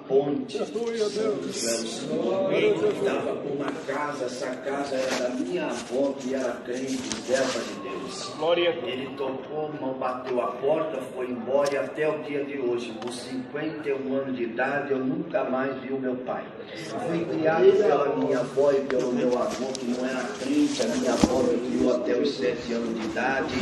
Ponte São João. Ele estava com uma casa, essa casa era da minha avó, que era crente, serva de Deus. Glória. Ele tocou, não bateu a porta, foi embora e até o dia de hoje, com 51 anos de idade, eu nunca mais vi o meu pai. Fui criado pela minha avó e pelo meu avô, que não era crente. A minha avó me criou até os 7 anos de idade.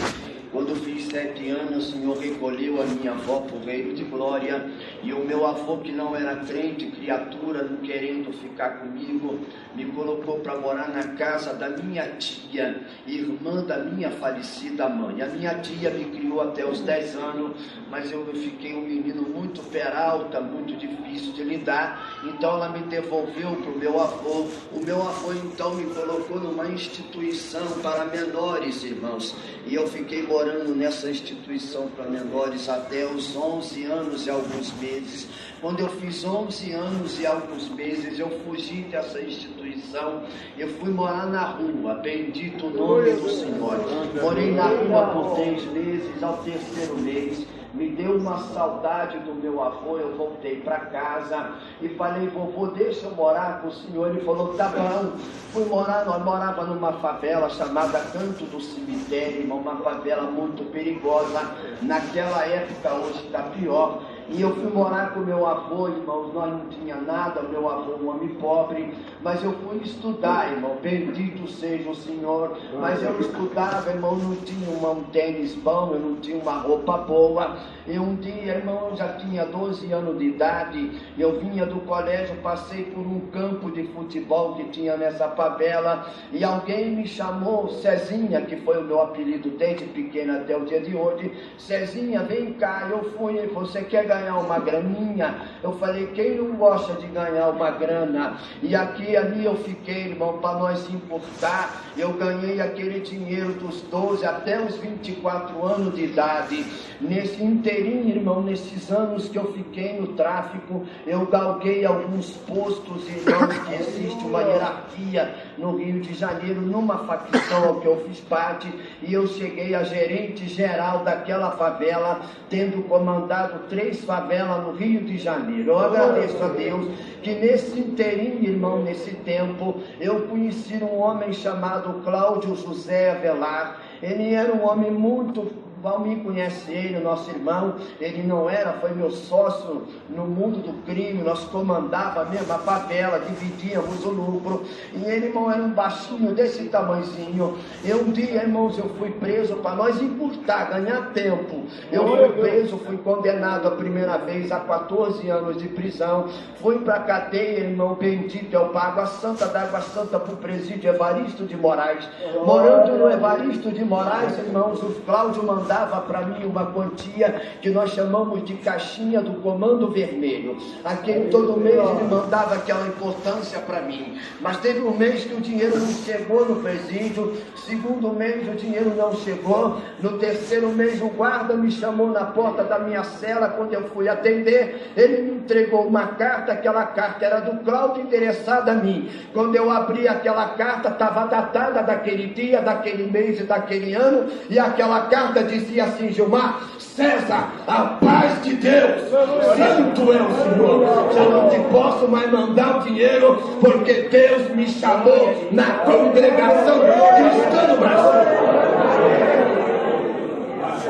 Quando eu fiz 7 anos, o Senhor recolheu a minha avó para o reino de glória. E o meu avô, que não era crente, criatura, não querendo ficar comigo, me colocou para morar na casa da minha tia, irmã da minha falecida mãe. A minha tia me criou até os 10 anos, mas eu fiquei um menino muito peralta, muito difícil de lidar. Então ela me devolveu para o meu avô. O meu avô então me colocou numa instituição para menores, irmãos. E eu fiquei morando nessa instituição para menores até os 11 anos e alguns meses. Quando eu fiz 11 anos e alguns meses, eu fugi dessa instituição. Eu fui morar na rua, bendito o nome do Senhor. Morei na rua por 3 meses, ao 3º mês. Me deu uma saudade do meu avô, eu voltei para casa e falei, vovô, deixa eu morar com o senhor. Ele falou, tá bom. Fui morar, nós morava numa favela chamada Canto do Cemitério, uma favela muito perigosa. Naquela época, hoje está pior. E eu fui morar com meu avô, irmãos, nós não tinha nada, meu avô um homem pobre, mas eu fui estudar, irmão, bendito seja o Senhor. Mas eu estudava, irmão, não tinha um tênis bom, eu não tinha uma roupa boa. E um dia, irmão, eu já tinha 12 anos de idade, eu vinha do colégio, passei por um campo de futebol que tinha nessa favela, e alguém me chamou, Cezinha, que foi o meu apelido desde pequeno até o dia de hoje. Cezinha, vem cá. Eu fui, e você quer ganhar uma graninha? Eu falei, quem não gosta de ganhar uma grana? E aqui, ali eu fiquei, irmão, para nós se importar. Eu ganhei aquele dinheiro dos 12 até os 24 anos de idade. Nesse inteirinho, irmão, nesses anos que eu fiquei no tráfico, eu galguei alguns postos, irmãos, que existe uma hierarquia no Rio de Janeiro, numa facção ao que eu fiz parte, e eu cheguei a gerente geral daquela favela, tendo comandado 3 favelas no Rio de Janeiro. Eu agradeço a Deus que nesse inteirinho, irmão, nesse tempo, eu conheci um homem chamado Cláudio José Avelar. Ele era um homem muito... Valmir conhece ele, o nosso irmão. Ele não era, foi meu sócio no mundo do crime. Nós comandava mesmo a favela, dividíamos o lucro. E ele, irmão, era um baixinho desse tamanhozinho. E um dia, irmãos, eu fui preso para nós encurtar, ganhar tempo. Eu fui preso, fui condenado a primeira vez a 14 anos de prisão. Fui para a cadeia, irmão, bendito, eu pago a Santa da Água Santa para o presídio Evaristo de Moraes. Morando no Evaristo de Moraes, irmãos, o Cláudio mandava para mim uma quantia que nós chamamos de caixinha do Comando Vermelho. Aquele todo mês ele mandava aquela importância para mim. Mas teve um mês que o dinheiro não chegou no presídio, segundo mês o dinheiro não chegou, no 3º mês o guarda me chamou na porta da minha cela. Quando eu fui atender, ele me entregou uma carta. Aquela carta era do Cláudio, endereçada a mim. Quando eu abri aquela carta, estava datada daquele dia, daquele mês e daquele ano, e aquela carta dizia assim, Gilmar, César, a paz de Deus, santo é o Senhor. Já não te posso mais mandar o dinheiro, porque Deus me chamou na congregação cristã do Brasil.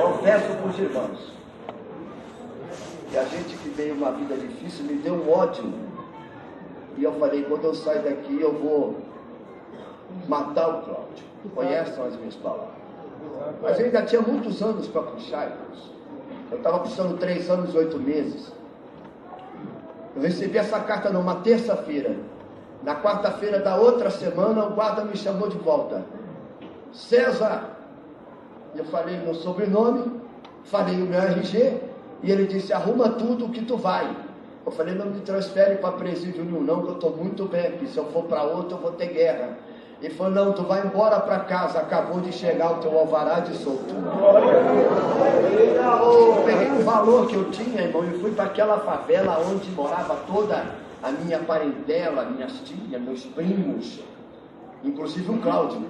Confesso para os irmãos que a gente que veio uma vida difícil me deu um ódio. E eu falei, quando eu sair daqui eu vou matar o Cláudio. Conhecem as minhas palavras. Mas eu ainda tinha muitos anos para puxar, irmãos. Eu estava puxando 3 anos e 8 meses. Eu recebi essa carta numa terça-feira. Na quarta-feira da outra semana, o guarda me chamou de volta. César. Eu falei meu sobrenome, falei o meu RG, e ele disse, arruma tudo que tu vai. Eu falei, não me transfere para presídio nenhum não, que eu estou muito bem aqui. Se eu for para outro, eu vou ter guerra. Ele falou, não, tu vai embora para casa, acabou de chegar o teu alvará de solto. Eu peguei o valor que eu tinha, irmão, e fui para aquela favela onde morava toda a minha parentela, minhas tias, meus primos, inclusive o Cláudio.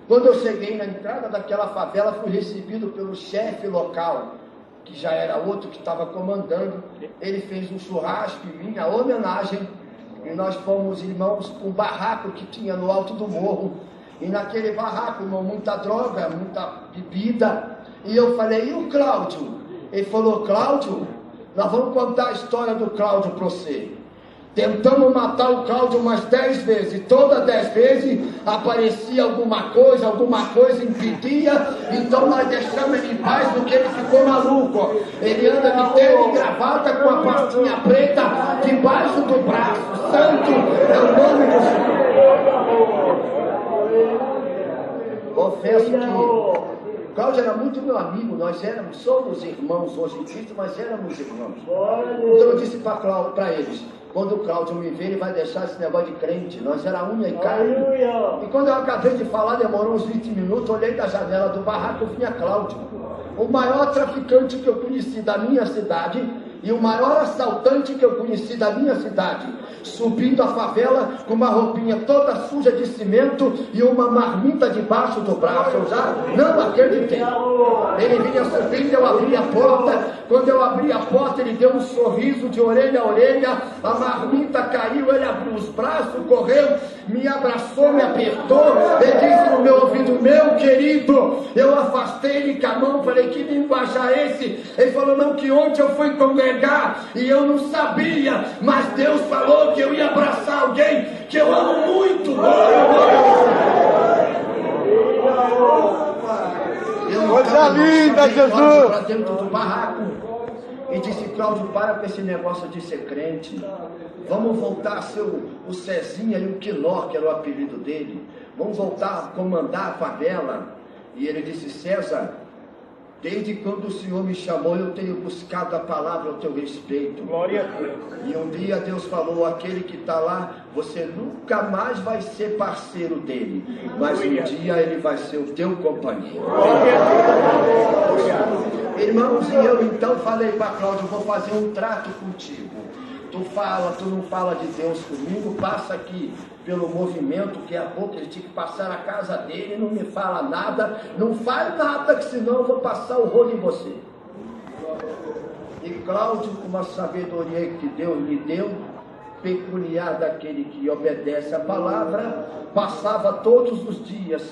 Quando eu cheguei na entrada daquela favela, fui recebido pelo chefe local. que já era outro que estava comandando, ele fez um churrasco em minha homenagem, e nós fomos, irmãos, para um barraco que tinha no alto do morro, e naquele barraco, irmão, muita droga, muita bebida, e eu falei, e o Cláudio? Ele falou, Cláudio, nós vamos contar a história do Cláudio para você. Tentamos matar o Cláudio umas 10 vezes, e todas 10 vezes aparecia alguma coisa impedia, então nós deixamos ele em paz porque ele ficou maluco. Ele anda de terno e gravata com a pastinha preta debaixo do braço. Santo é o nome do Senhor. Confesso que Cláudio era muito meu amigo, somos irmãos hoje em Cristo, mas éramos irmãos. Então eu disse para eles, quando o Cláudio me ver, ele vai deixar esse negócio de crente, nós era unha e carne. E quando eu acabei de falar, demorou uns 20 minutos, olhei da janela do barraco, vinha Cláudio, o maior traficante que eu conheci da minha cidade, e o maior assaltante que eu conheci da minha cidade, subindo a favela com uma roupinha toda suja de cimento e uma marmita debaixo do braço. Eu já não acreditei. Ele vinha subindo, eu abri a porta. Quando eu abri a porta, ele deu um sorriso de orelha a orelha, a marmita caiu, ele abriu os braços, correu, me abraçou, me apertou, ele disse no meu ouvido, meu querido, eu afastei ele com a mão, falei, que linguajar é esse? Ele falou, não, que ontem eu fui congregar e eu não sabia, mas Deus falou que eu ia abraçar alguém que eu amo muito. Coisa linda, Jesus! Para dentro do barraco e disse, Cláudio, para com esse negócio de ser crente, vamos voltar a ser o Cezinha e o Quiló, que era o apelido dele, vamos voltar a comandar a favela. E ele disse, César, desde quando o Senhor me chamou, eu tenho buscado a palavra ao teu respeito. Glória a Deus. E um dia Deus falou, aquele que está lá, você nunca mais vai ser parceiro dele, mas um dia ele vai ser o teu companheiro. Irmãos, e eu então falei para Cláudio, vou fazer um trato contigo. Tu não fala de Deus comigo, passa aqui pelo movimento, que a pouco ele tinha que passar na casa dele, não me fala nada, não faz nada, que senão eu vou passar o rolo em você. E Cláudio, com uma sabedoria que Deus lhe deu, peculiar daquele que obedece a palavra, passava todos os dias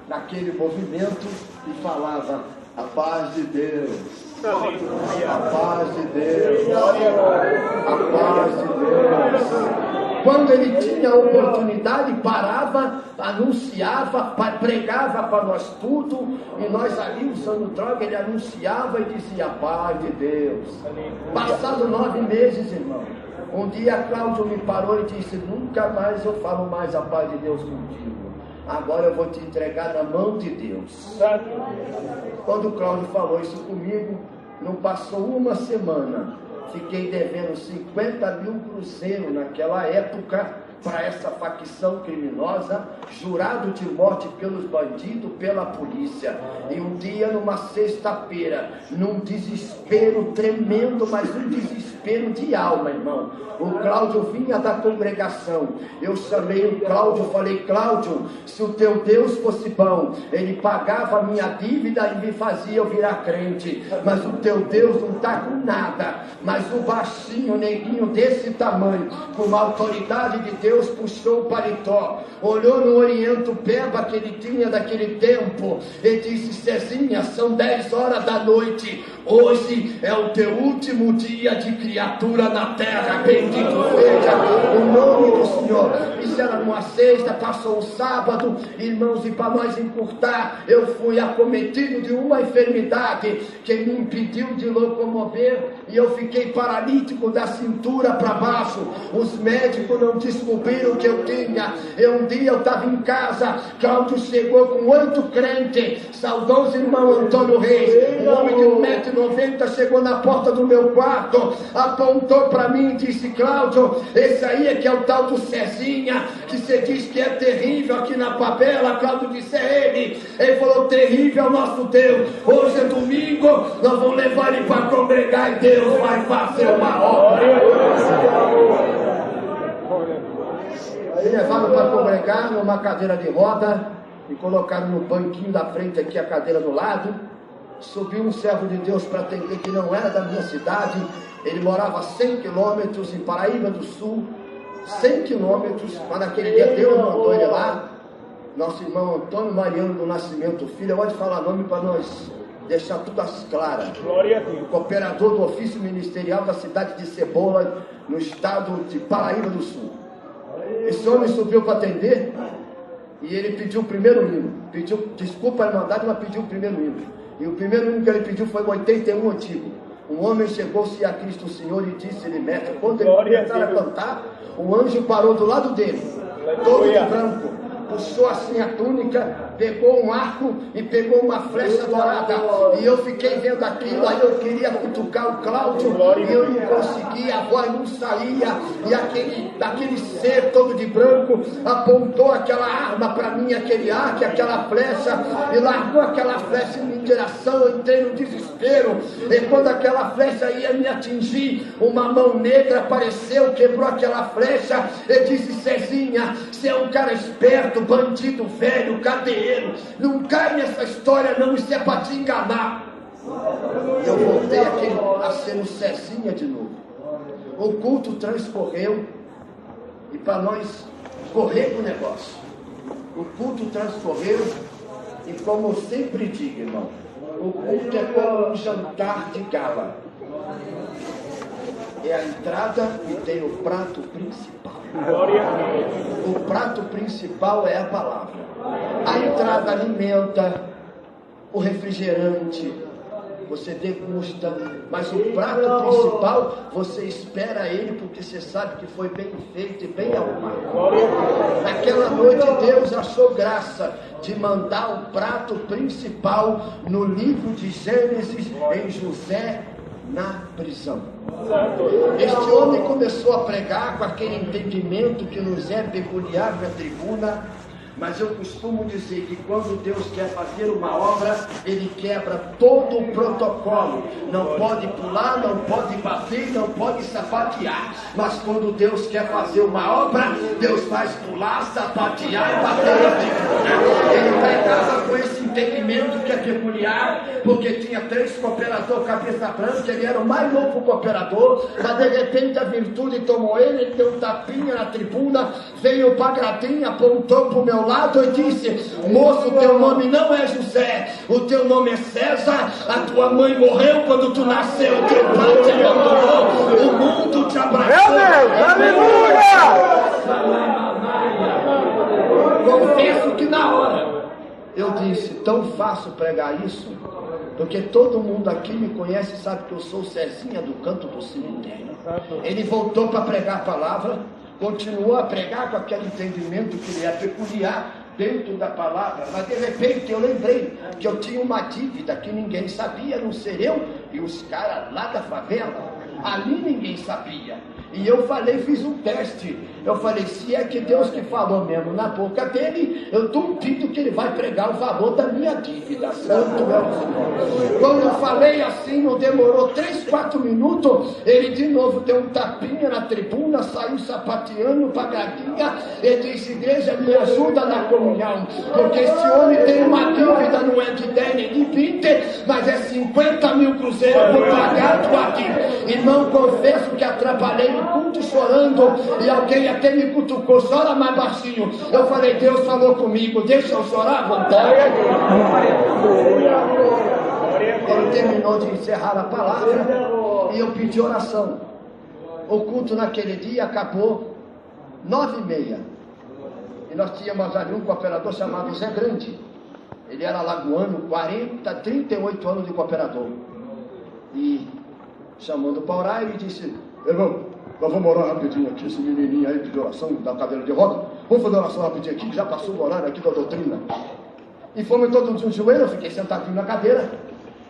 naquele movimento e falava, a paz de Deus. A paz de Deus, a paz de Deus. Quando ele tinha a oportunidade, parava, anunciava, pregava para nós tudo, e nós ali usando droga, ele anunciava e dizia, a paz de Deus. Passado 9 meses, irmão, um dia Cláudio me parou e disse, nunca mais eu falo mais a paz de Deus contigo. Agora eu vou te entregar na mão de Deus. Quando o Cláudio falou isso comigo, não passou uma semana, fiquei devendo 50 mil cruzeiros naquela época para essa facção criminosa, jurado de morte pelos bandidos, pela polícia. E um dia, numa sexta-feira, num desespero tremendo, mas um desespero de alma, irmão, o Cláudio vinha da congregação, eu chamei o Cláudio, falei, Cláudio, se o teu Deus fosse bom, ele pagava a minha dívida e me fazia eu virar crente, mas o teu Deus não está com nada. Mas o baixinho, neguinho desse tamanho, com uma autoridade de Deus, puxou o paletó, olhou no oriento peba que ele tinha daquele tempo, e disse, Cezinha, são 10 horas da noite, hoje é o teu último dia de criatura na terra, bendito seja o nome do Senhor. Isso era numa sexta, passou um sábado, irmãos, e para nós encurtar, eu fui acometido de uma enfermidade que me impediu de locomover, e eu fiquei paralítico da cintura para baixo. Os médicos não descobriram o que eu tinha. Um dia eu estava em casa, Cláudio chegou com 8 crentes, saudoso irmão Antônio Reis, um homem de 1,90 m, chegou na porta do meu quarto, apontou para mim e disse, Cláudio, esse aí é que é o tal do Cezinha, que você diz que é terrível aqui na favela. Cláudio disse, é ele. Ele falou, terrível é o nosso Deus, hoje é domingo, nós vamos levar ele para congregar e Deus vai fazer uma obra. Aí levaram para congregar numa cadeira de roda e colocaram no banquinho da frente aqui, a cadeira do lado, subiu um servo de Deus para atender que não era da minha cidade. Ele morava a 100 quilômetros em Paraíba do Sul, 100 quilômetros, mas naquele dia Deus mandou ele lá. Nosso irmão Antônio Mariano do Nascimento Filho, eu vou te falar nome para nós deixar tudo às claras. Glória a Deus. Cooperador do ofício ministerial da cidade de Cebola, no estado de Paraíba do Sul. Esse homem subiu para atender e ele pediu o primeiro hino. Pediu, desculpa a irmandade, mas pediu o primeiro hino. E o primeiro hino que ele pediu foi o 81 antigo. Um homem chegou-se a Cristo Senhor e disse-lhe, mestre, quando ele começar a cantar, um anjo parou do lado dele, todo de branco, puxou assim a túnica, pegou um arco e pegou uma flecha dourada, e eu fiquei vendo aquilo. Aí eu queria cutucar o Cláudio e eu não conseguia, a voz não saía, e aquele ser todo de branco apontou aquela arma para mim, aquele arco, aquela flecha, e largou aquela flecha em minha direção. Eu entrei no desespero, e quando aquela flecha ia me atingir, uma mão negra apareceu, quebrou aquela flecha e disse, Cezinha, você é um cara esperto, bandido velho, cadeiro, não cai nessa história não, isso é para te enganar. Eu voltei a ser o Cezinha de novo. O culto transcorreu, e para nós correr com o negócio, o culto transcorreu, e como eu sempre digo, irmão, o culto é como um jantar de gala. É a entrada e tem o prato principal. O prato principal é a palavra. A entrada alimenta, o refrigerante você degusta, mas o prato principal você espera ele, porque você sabe que foi bem feito e bem arrumado. Naquela noite Deus achou graça de mandar o prato principal no livro de Gênesis, em José na prisão. Este homem começou a pregar com aquele entendimento que nos é peculiar na tribuna, mas eu costumo dizer que quando Deus quer fazer uma obra, Ele quebra todo o protocolo. Não pode pular, não pode bater, não pode sapatear. Mas quando Deus quer fazer uma obra, Deus faz pular, sapatear e bater. Ele pregava com esse entendimento que é peculiar, porque tinha 3 cooperadores cabeça branca, ele era o mais novo cooperador, mas de repente a virtude tomou ele deu um tapinha na tribuna, veio para a gradinha, apontou para o meu lado e disse, moço, teu nome não é José, o teu nome é César, a tua mãe morreu quando tu nasceu, teu pai te abandonou, o mundo te abraçou. Meu Deus, aleluia! Confesso que na hora eu disse, tão fácil pregar isso, porque todo mundo aqui me conhece e sabe que eu sou o Cezinha do canto do cemitério. Ele voltou para pregar a palavra, continuou a pregar com aquele entendimento que ele é peculiar dentro da palavra, mas de repente eu lembrei que eu tinha uma dívida que ninguém sabia, a não ser eu e os caras lá da favela. Ali ninguém sabia. E eu falei, fiz um teste. Eu falei, se é que Deus que falou mesmo na boca dele, eu duvido que ele vai pregar o valor da minha dívida. Santo é o Senhor. Quando eu falei assim, não demorou 3, 4 minutos, ele de novo deu um tapinha na tribuna, saiu sapateando para a gradinha e disse, igreja, me ajuda na comunhão, porque esse homem tem uma dívida, não é de 10 nem de 20, mas é 50 mil cruzeiros por pagar tua dívida. Irmão, confesso que atrapalhei no culto chorando, e alguém até me cutucou, chora mais baixinho. Eu falei, Deus falou comigo, deixa eu chorar à vontade. Ele terminou de encerrar a palavra e eu pedi oração. O culto naquele dia acabou 9h30, e nós tínhamos ali um cooperador chamado Zé Grande. Ele era lagoano, 38 anos de cooperador, e chamando para orar, ele disse, irmão, nós vamos orar rapidinho aqui, esse menininho aí pediu oração da cadeira de roda, vamos fazer oração rapidinho aqui, que já passou o horário aqui da doutrina. E fomos todos de joelho, eu fiquei sentadinho na cadeira,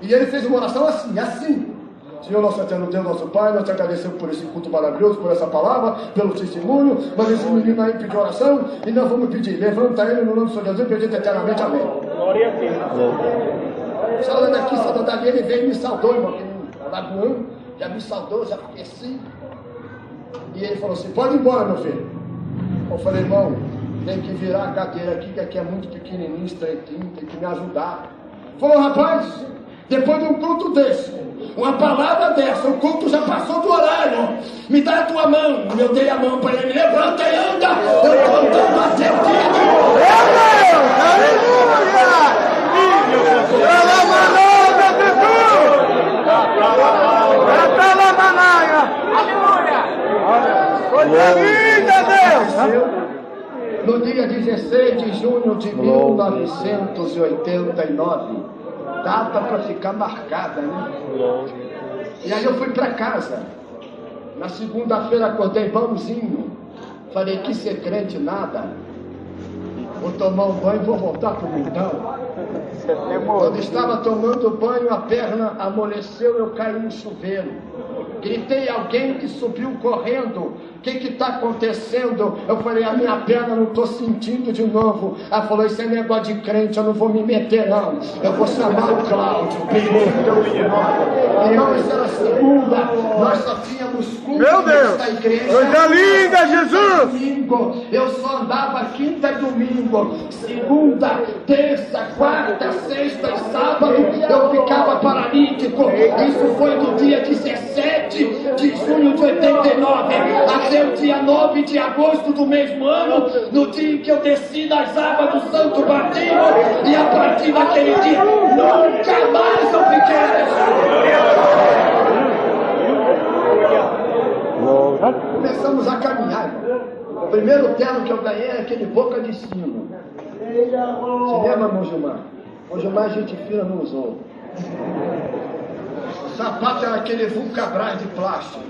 e ele fez uma oração assim, Senhor nosso eterno Deus, nosso Pai, nós te agradecemos por esse culto maravilhoso, por essa palavra, pelo testemunho, mas esse menino aí pediu oração, e nós vamos pedir, levanta ele no nome do Senhor Jesus, e pedir eternamente, amém. Glória a Deus. Falando aqui, Santa Davi, ele veio e me saudou, irmão, lagoano, já me saudou, já fiquei assim. E ele falou assim, pode ir embora, meu filho. Eu falei, irmão, tem que virar a cadeira aqui, que aqui é muito pequenininho, estreitinho, tem que me ajudar. Falou, rapaz, Depois de um culto desse, uma palavra dessa, o culto já passou do horário. Me dá a tua mão. Eu dei a mão para ele. Levanta e anda. Eu estou andando até o dia de hoje. No dia 16 de junho de 1989, data para ficar marcada, né? E aí eu fui para casa. Na segunda-feira acordei bonzinho. Falei, que ser crente nada. Vou tomar um banho e vou voltar para o mundão. Quando estava tomando banho, a perna amoleceu, eu caí no chuveiro. Gritei alguém que subiu correndo. O que está acontecendo? Eu falei, a minha perna não estou sentindo de novo. Ela falou, isso é negócio de crente, eu não vou me meter não. Eu vou chamar o Cláudio. Então isso era segunda, nós só tínhamos culto nesta igreja. Coisa linda, Jesus! Domingo, eu só andava quinta e domingo. Segunda, terça, quarta, sexta e sábado, eu ficava paralítico. Isso foi no dia 17 de junho de 89. Até o dia 9 de agosto do mesmo ano, no dia em que eu desci nas águas do Santo Batismo, e a partir daquele dia, nunca mais eu fiquei nesse. Começamos a caminhar. O primeiro terno que eu ganhei era aquele boca de sino. Você lembra, irmão Gilmar? O Gilmar a gente fina não usou. O sapato era aquele Vulcabras de plástico.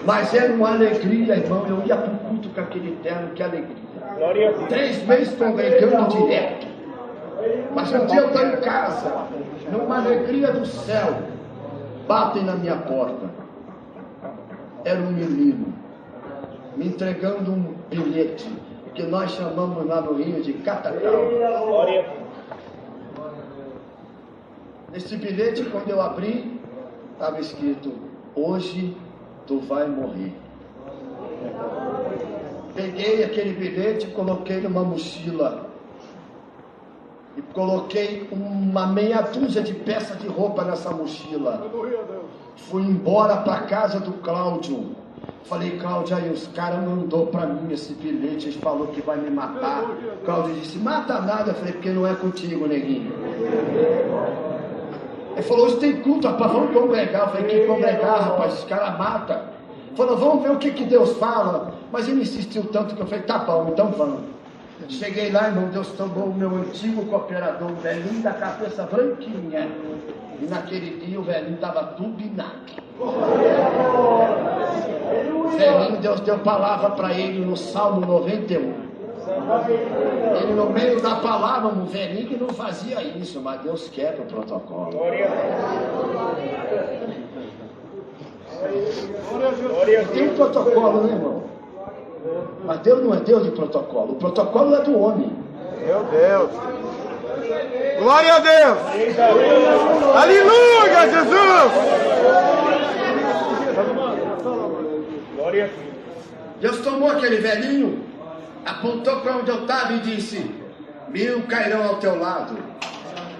Mas era uma alegria, irmão. Eu ia para o culto com aquele terno, que alegria. 3 meses congregando direto. Mas um dia eu estou em casa, numa alegria do céu, batem na minha porta. Era um menino, me entregando um bilhete, que nós chamamos lá no Rio de Catacal. Nesse bilhete, quando eu abri, estava escrito, hoje tu vai morrer. Peguei aquele bilhete, coloquei numa mochila e coloquei uma meia dúzia de peças de roupa nessa mochila. Fui embora para casa do Cláudio. Falei, Cláudio, aí os caras mandou para mim esse bilhete, eles falaram que vai me matar. Cláudio disse, mata nada. Eu falei, porque não é contigo, neguinho. Ele falou, hoje tem culto, rapaz, vamos congregar. Eu falei, que congregar, rapaz, os caras matam. Falou, vamos ver o que Deus fala. Mas ele insistiu tanto que eu falei, tá bom, então vamos. Cheguei lá, irmão, Deus tomou o meu antigo cooperador, o velhinho da cabeça branquinha. E naquele dia o velhinho estava turbinado. O velhinho, Deus deu palavra para ele no Salmo 91. Ele no meio da palavra, um velhinho que não fazia isso, mas Deus quebra o protocolo. Tem um protocolo, né, irmão? Mas Deus não é Deus de protocolo. O protocolo é do homem. Meu Deus! Glória a Deus! Aleluia, Jesus! Deus tomou aquele velhinho, apontou para onde eu estava e disse, 1000 cairão ao teu lado,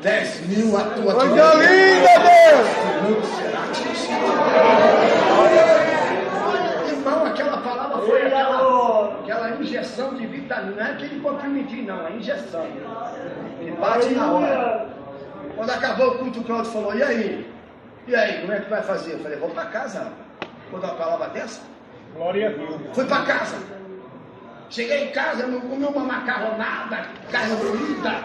10.000 à tua Coisa linda, Deus! não será atingido. Irmão, aquela palavra foi aquela injeção de vitamina, não é aquele comprimidinho não, é injeção. Que bate na hora. Quando acabou o culto, o Cláudio falou, e aí? E aí, como é que vai fazer? Eu falei, vou para casa. Vou dar uma palavra dessa? Glória a Deus. Fui para casa. Cheguei em casa, não comi uma macarronada, carne moída.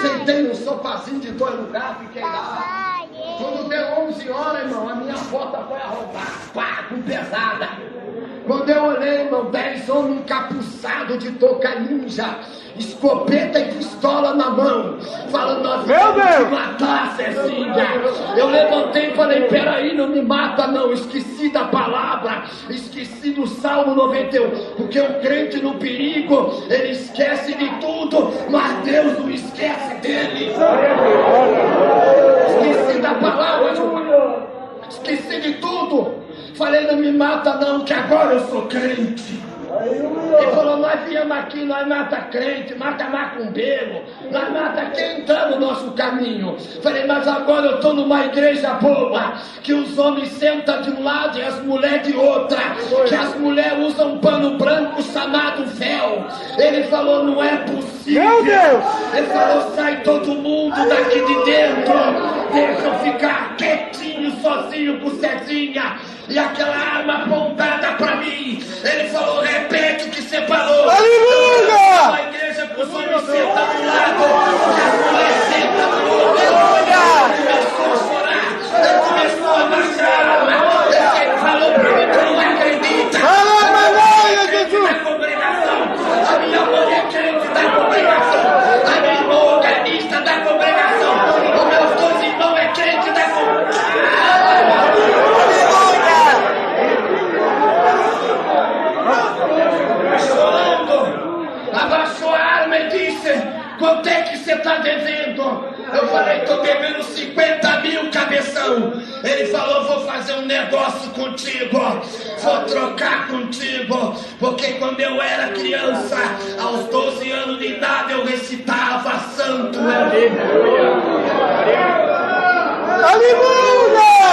Sentei num sofazinho de 2 lugares, fiquei lá. Quando deu 11 horas, irmão, a minha porta foi arrombada, pá, com pesada. Quando eu olhei, irmão, 10 homens encapuçados de touca ninja, escopeta e pistola na mão, falando, nós vamos te matar, Cezinha. Eu levantei e falei, peraí, não me mata não, esqueci da palavra, esqueci do Salmo 91, porque o crente no perigo, ele esquece de tudo, mas Deus não esquece dele. Esqueci da palavra, esqueci de tudo. Falei, não me mata não, que agora eu sou crente. Ele falou, nós viemos aqui, nós mata crente, mata macumbeiro, nós mata quem está no nosso caminho. Falei, mas agora eu estou numa igreja boa, que os homens sentam de um lado e as mulheres de outra, que as mulheres usam um pano branco chamado véu. Ele falou, não é possível. Meu Deus! Ele falou, sai todo mundo daqui de dentro, deixa eu ficar quietinho, sozinho com Cezinha, e aquela arma apontada para mim. Ele falou, repete o que você falou. Aleluia! A igreja com os homens sentam do lado, e as mulheres sentam do outro. Ele começou a chorar, ele começou a baixar a arma. Ele falou para mim que não acredita. Aleluia, Jesus! Da congregação, a minha mulher crente da congregação, a minha irmã organista da congregação, os meus 12 irmãos é crente da congregação. Chorando, abaixou a arma e disse, quanto é que você está devendo? Eu falei, estou devendo 50 mil, cabeção. Ele falou, vou fazer um negócio contigo, vou trocar contigo, porque quando eu era criança, aos 12 anos de idade, eu recitava Santo Aleluia!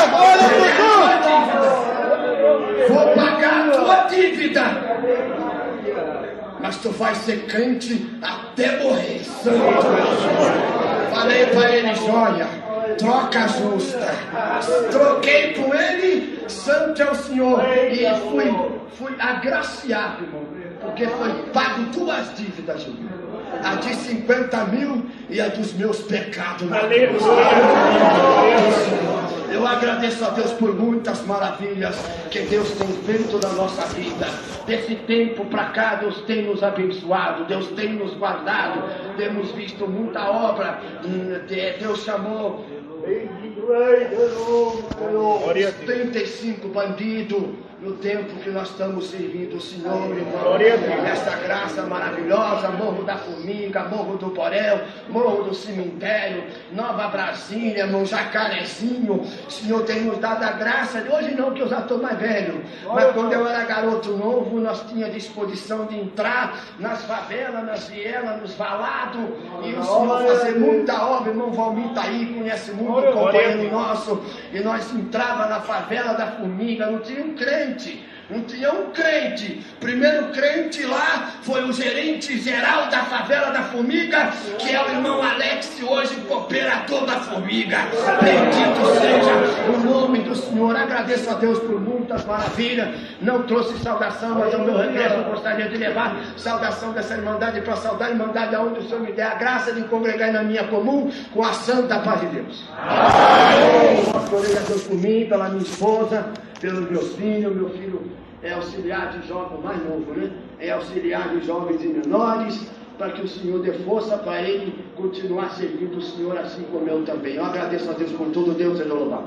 Glória a Jesus! Vou pagar a tua dívida, mas tu vai ser crente até morrer. Falei para ele, joia, troca justa. Troquei com ele, santo é o Senhor. E fui agraciado, irmão, porque foi pago duas dívidas, irmão. A de 50 mil e a dos meus pecados. Eu agradeço a Deus por muitas maravilhas que Deus tem feito na nossa vida. Desse tempo para cá, Deus tem nos abençoado, Deus tem nos guardado, temos visto muita obra. Deus chamou 35 bandidos no tempo que nós estamos servindo o Senhor, irmão. Essa graça maravilhosa, Morro da Formiga, Morro do Borel, Morro do Cemitério, Nova Brasília, irmão, Jacarezinho. O Senhor tem nos dado a graça, de hoje não, que eu já estou mais velho, mas quando eu era garoto novo, nós tínhamos disposição de entrar nas favelas, nas vielas, nos valados, e o Senhor fazer muita obra. Irmão Valmir está aí, conhece muito, companheiro nosso, e nós entrava na favela da Formiga, não tinha um crente. Não tinha um crente. Primeiro crente lá foi o gerente geral da favela da Formiga, que é o irmão Alex, hoje cooperador da Formiga. Bendito seja o nome do Senhor. Agradeço a Deus por muitas maravilhas. Não trouxe saudação, mas ao meu regresso eu gostaria de levar saudação dessa irmandade para saudar a irmandade aonde o Senhor me der a graça de congregar na minha comum com a santa paz de Deus. Glória a Deus por mim, pela minha esposa, pelos meus filhos. Meu filho é auxiliar de jovens, mais novo, né? É auxiliar de jovens e menores, para que o Senhor dê força para ele continuar servindo o Senhor assim como eu também. Eu agradeço a Deus por tudo. Deus seja louvado.